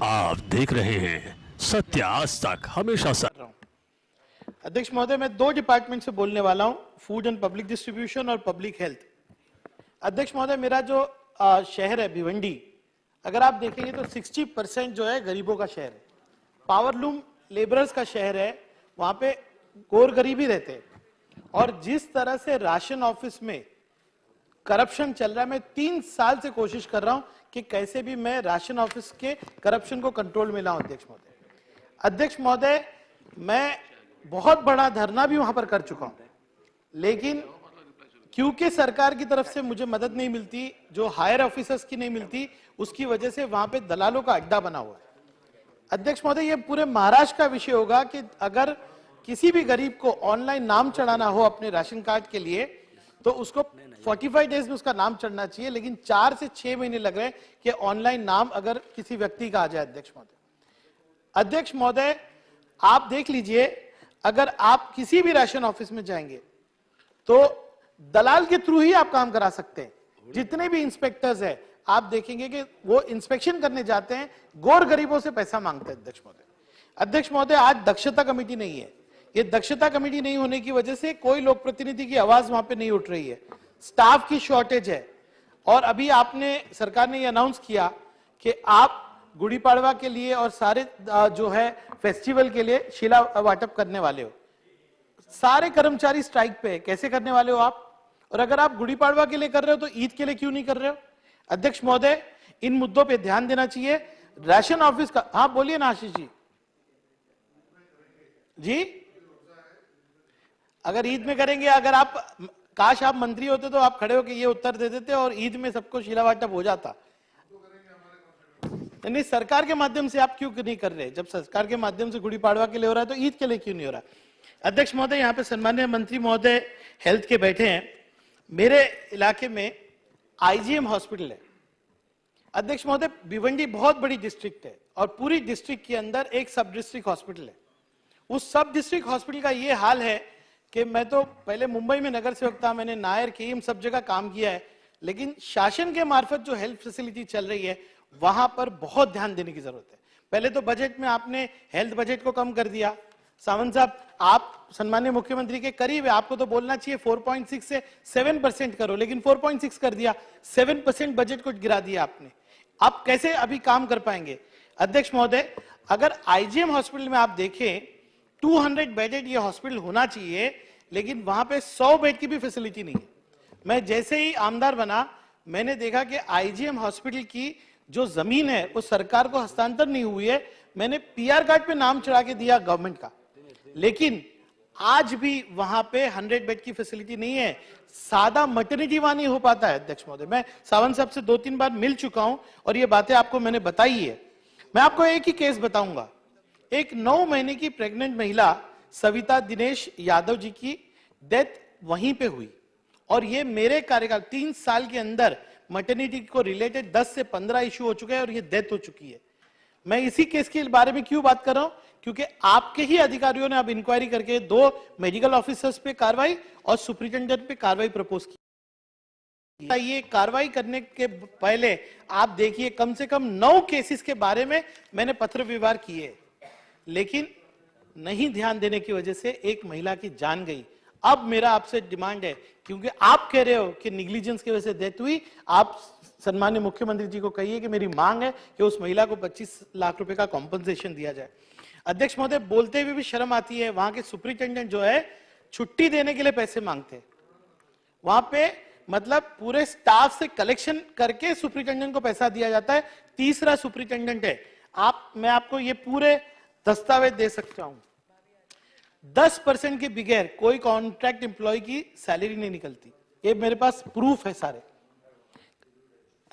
आप देख रहे हैं सत्य आज तक, हमेशा सत्य। अध्यक्ष महोदय, मैं दो डिपार्टमेंट से बोलने वाला हूं, फूड एंड पब्लिक डिस्ट्रीब्यूशन और पब्लिक हेल्थ। अध्यक्ष महोदय, मेरा जो शहर है भिवंडी, अगर आप देखेंगे तो 60% जो है गरीबों का शहर है, पावरलूम लेबरर्स का शहर है, वहां पे गोर गरीब ही रहते हैं। और जिस तरह से राशन ऑफिस में करप्शन चल रहा है, मैं 3 साल से कोशिश कर रहा हूं कि कैसे भी मैं राशन ऑफिस के करप्शन को कंट्रोल में लाऊं। अध्यक्ष महोदय, मैं बहुत बड़ा धरना भी वहां पर कर चुका हूं, लेकिन क्योंकि सरकार की तरफ से मुझे मदद नहीं मिलती, जो हायर ऑफिसर्स की नहीं मिलती, उसकी वजह से वहां पे दलालों का अड्डा बना हुआ है। अध्यक्ष महोदय, ये पूरे महाराष्ट्र का विषय होगा कि अगर किसी भी गरीब को ऑनलाइन नाम चढ़ाना हो अपने राशन कार्ड के लिए, तो उसको 45 डेज में उसका नाम चढ़ना चाहिए, लेकिन 4 से 6 महीने लग रहे हैं कि ऑनलाइन नाम अगर किसी व्यक्ति का आ जाए। अध्यक्ष महोदय, आप देख लीजिए, अगर आप किसी भी राशन ऑफिस में जाएंगे तो दलाल के थ्रू ही आप काम करा सकते हैं। जितने भी इंस्पेक्टर्स हैं, आप देखेंगे कि वो इंस्पेक्शन करने जाते हैं, गोर गरीबों से पैसा मांगते हैं। अध्यक्ष महोदय, आज दक्षता कमेटी नहीं है। ये दक्षता कमेटी नहीं होने की वजह से कोई लोक प्रतिनिधि की आवाज वहां पे नहीं उठ रही है, स्टाफ की शॉर्टेज है। और अभी आपने, सरकार ने ये अनाउंस किया कि आप गुड़ी पाड़वा के लिए और सारे जो है फेस्टिवल के लिए शिला वाटप करने वाले हो। सारे कर्मचारी स्ट्राइक पे, कैसे करने वाले हो आप? और अगर आप गुड़ी पाड़वा के लिए कर रहे हो तो ईद के लिए क्यों नहीं कर रहे हो? अध्यक्ष महोदय, इन मुद्दों पे ध्यान देना चाहिए। राशन ऑफिस का, हाँ बोलिए ना आशीष जी। जी, अगर ईद में करेंगे, अगर आप, काश आप मंत्री होते तो आप खड़े होकर ये उत्तर दे देते और ईद में सबको शिला वाटप हो जाता। नहीं, सरकार के माध्यम से आप क्यों नहीं कर रहे? जब सरकार के माध्यम से गुड़ी पाड़वा के लिए हो रहा है तो ईद के लिए क्यों नहीं हो रहा? अध्यक्ष महोदय, यहाँ पे सम्माननीय मंत्री महोदय हेल्थ के बैठे हैं। मेरे इलाके में आईजीएम हॉस्पिटल है। अध्यक्ष महोदय, भिवंडी बहुत बड़ी डिस्ट्रिक्ट है और पूरी डिस्ट्रिक्ट के अंदर एक सब डिस्ट्रिक्ट हॉस्पिटल है। उस सब डिस्ट्रिक्ट हॉस्पिटल का ये हाल है कि मैं तो पहले मुंबई में नगर सेवक था, मैंने नायर केएम सब जगह काम किया है, लेकिन शासन के मार्फत जो हेल्थ फैसिलिटी चल रही है वहां पर बहुत ध्यान देने की जरूरत है। पहले तो बजट में आपने हेल्थ बजट को कम कर दिया। सावंत साहब, आप सम्माननीय मुख्यमंत्री के करीब है, आपको तो बोलना चाहिए 4.6 से 7% करो, लेकिन 4.6 कर दिया, 7% बजट को गिरा दिया आपने। आप कैसे अभी काम कर पाएंगे? अध्यक्ष महोदय, अगर आईजीएम हॉस्पिटल में आप देखें 200 बेडेड ये हॉस्पिटल होना चाहिए, लेकिन वहां पे 100 बेड की भी फैसिलिटी नहीं है। मैं जैसे ही आमदार बना, मैंने देखा कि आईजीएम हॉस्पिटल की जो जमीन है वो सरकार को हस्तांतर नहीं हुई है। मैंने पीआर कार्ड पे नाम चढ़ा के दिया गवर्नमेंट का, लेकिन आज भी वहां पे 100 बेड की फैसिलिटी नहीं है। सादा मैटरनिटी वहां नहीं हो पाता है। अध्यक्ष महोदय, मैं सावंत साहब से 2-3 बार मिल चुका हूं और ये बातें आपको मैंने बताई है। मैं आपको एक ही केस बताऊंगा। एक 9 महीने की प्रेग्नेंट महिला सविता दिनेश यादव जी की डेथ वहीं पे हुई, और ये मेरे कार्यकाल 3 साल के अंदर मैटरनिटी को रिलेटेड 10 से 15 इशू हो चुके हैं और ये डेथ हो चुकी है। मैं इसी केस के बारे में क्यों बात कर रहा हूं? क्योंकि आपके ही अधिकारियों ने अब इंक्वायरी करके 2 मेडिकल ऑफिसर्स पे कार्रवाई और सुपरिटेंडेंट पे कार्रवाई प्रपोज की। ये कार्रवाई करने के पहले आप देखिए, कम से कम 9 केसेस के बारे में मैंने पत्र व्यवहार किए, लेकिन नहीं ध्यान देने की वजह से एक महिला की जान गई। अब मेरा आपसे डिमांड है, क्योंकि आप कह रहे हो कि निग्लिजेंस की वजह से डेथ हुई, आप सम्माननीय मुख्यमंत्री जी को कहिए कि मेरी मांग है कि उस महिला को 25 लाख रुपए का कॉम्पनसेशन दिया जाए। अध्यक्ष महोदय, बोलते हुए भी शर्म आती है, वहां के सुपरिटेंडेंट जो है छुट्टी देने के लिए पैसे मांगते हैं। वहां पे मतलब पूरे स्टाफ से कलेक्शन करके सुपरिटेंडेंट को पैसा दिया जाता है। तीसरा सुपरिटेंडेंट है। मैं आपको ये पूरे दस्तावेज दे सकता हूं। 10% के बगैर कोई कॉन्ट्रैक्ट एम्प्लॉय की सैलरी नहीं निकलती। ये मेरे पास प्रूफ है सारे।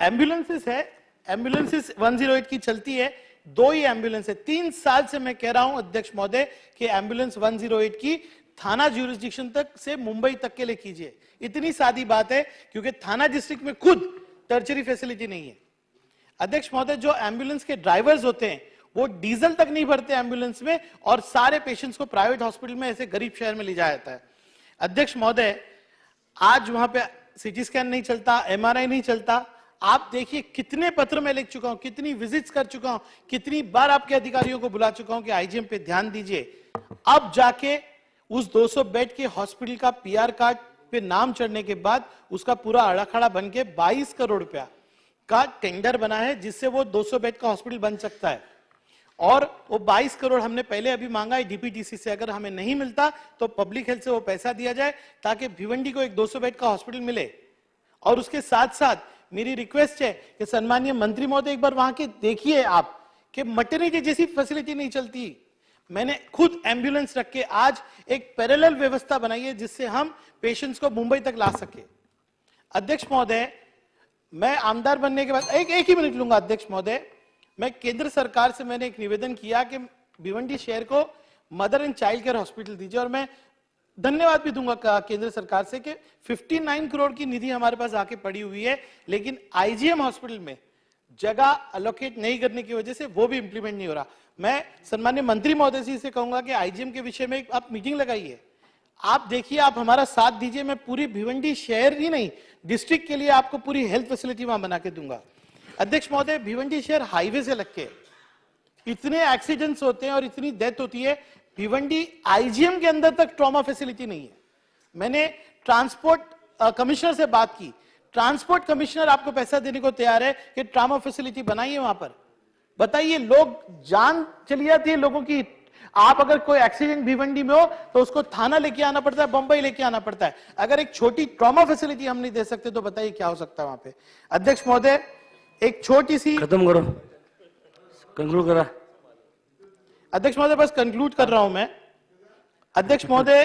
एम्बुलेंसेस है, एम्बुलेंसेस 108 की चलती है, 2 ही एम्बुलेंस है। 3 साल से मैं कह रहा हूं अध्यक्ष महोदय कि एम्बुलेंस 108 की थाना ज्यूरिसडिक्शन तक से मुंबई तक के लिए कीजिए। इतनी सादी बात है, क्योंकि थाना डिस्ट्रिक्ट में खुद टर्चरी फैसिलिटी नहीं है। अध्यक्ष महोदय, जो एम्बुलेंस के ड्राइवर्स होते हैं वो डीजल तक नहीं भरते एम्बुलेंस में, और सारे पेशेंट्स को प्राइवेट हॉस्पिटल में, ऐसे गरीब शहर में ले जाया जाता है। अध्यक्ष महोदय, आज वहां पे सीटी स्कैन नहीं चलता, एमआरआई नहीं चलता। आप देखिए कितने पत्र मैं लिख चुका हूं, कितनी विजिट्स कर चुका हूं, कितनी बार आपके अधिकारियों को बुला चुका हूं कि आईजीएम पे ध्यान दीजिए। अब जाके उस 200 बेड के हॉस्पिटल का पीआर कार्ड पे नाम चढ़ने के बाद उसका पूरा अड़ाखड़ा बन के 22 करोड़ रुपया का टेंडर बना है, जिससे वो 200 बेड का हॉस्पिटल बन सकता है। और वो 22 करोड़ हमने पहले अभी मांगा है डीपीटीसी से, अगर हमें नहीं मिलता तो पब्लिक हेल्थ से वो पैसा दिया जाए ताकि भिवंडी को एक 200 बेड का हॉस्पिटल मिले। और उसके साथ साथ मेरी रिक्वेस्ट है कि सम्मानीय मंत्री महोदय एक बार वहां के देखिए आप कि मैटरनिटी जैसी फैसिलिटी नहीं चलती। मैंने खुद एम्बुलेंस रख के आज एक पैरेलल व्यवस्था बनाई है जिससे हम पेशेंट्स को मुंबई तक ला सके। अध्यक्ष महोदय, मैं आमदार बनने के बाद एक ही मिनट लूंगा। अध्यक्ष महोदय, मैं केंद्र सरकार से मैंने एक निवेदन किया कि भिवंडी शहर को mother and child care hospital दीजिए, और मैं धन्यवाद भी दूंगा केंद्र सरकार से कि 59 करोड़ की निधि हमारे पास आके पड़ी हुई है, लेकिन आईजीएम हॉस्पिटल में जगह अलोकेट नहीं करने की वजह से वो भी इंप्लीमेंट नहीं हो रहा। मैं सम्मान्य मंत्री महोदय जी से कहूंगा कि आईजीएम के विषय में आप मीटिंग लगाइए, आप देखिए, आप हमारा साथ दीजिए। मैं पूरी भिवंडी शहर ही नहीं डिस्ट्रिक्ट के लिए आपको पूरी हेल्थ फैसिलिटी वहां बना के दूंगा। अध्यक्ष महोदय, भिवंडी शहर हाईवे से लग के इतने एक्सीडेंट्स होते हैं और इतनी डेथ होती है, भिवंडी आईजीएम के अंदर तक ट्रॉमा फैसिलिटी नहीं है। मैंने ट्रांसपोर्ट कमिश्नर से बात की, ट्रांसपोर्ट कमिश्नर आपको पैसा देने को तैयार है कि ट्रॉमा फैसिलिटी बनाइए वहां पर। बताइए, लोग जान चली जाती है लोगों की। आप अगर कोई एक्सीडेंट भिवंडी में हो तो उसको थाना लेके आना पड़ता है, बंबई लेके आना पड़ता है। अगर एक छोटी ट्रॉमा फैसिलिटी हम नहीं दे सकते तो बताइए क्या हो सकता है वहां पे। अध्यक्ष महोदय, एक छोटी सी खत्म करो, कंक्लूड करा। अध्यक्ष महोदय, बस कंक्लूड कर रहा हूं मैं। अध्यक्ष महोदय,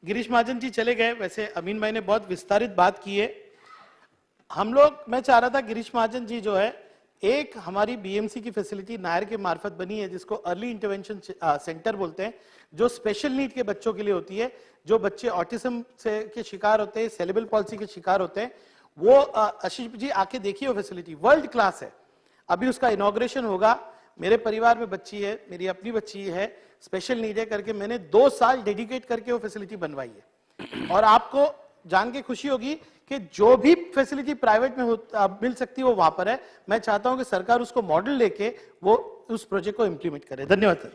गिरीश महाजन जी चले गए, वैसे अमीन भाई ने बहुत विस्तारित बात की है। हम लोग, मैं चाह रहा था गिरीश महाजन जी जो है, एक हमारी बीएमसी की फैसिलिटी नायर के मार्फत बनी है जिसको अर्ली इंटरवेंशन सेंटर बोलते हैं, जो स्पेशल नीड के बच्चों के लिए होती है। जो बच्चे ऑटिज्म से के शिकार होते हैं, सेरेब्रल पॉल्सी के शिकार होते हैं, वो आशीष जी आके देखिए, वो फैसिलिटी वर्ल्ड क्लास है। अभी उसका इनॉग्रेशन होगा। मेरे परिवार में बच्ची है, मेरी अपनी बच्ची है, स्पेशल नीड है करके मैंने 2 साल डेडिकेट करके वो फैसिलिटी बनवाई है। और आपको जान के खुशी होगी कि जो भी फैसिलिटी प्राइवेट में मिल सकती है वो वहां पर है। मैं चाहता हूं कि सरकार उसको मॉडल लेके वो उस प्रोजेक्ट को इंप्लीमेंट करे। धन्यवाद।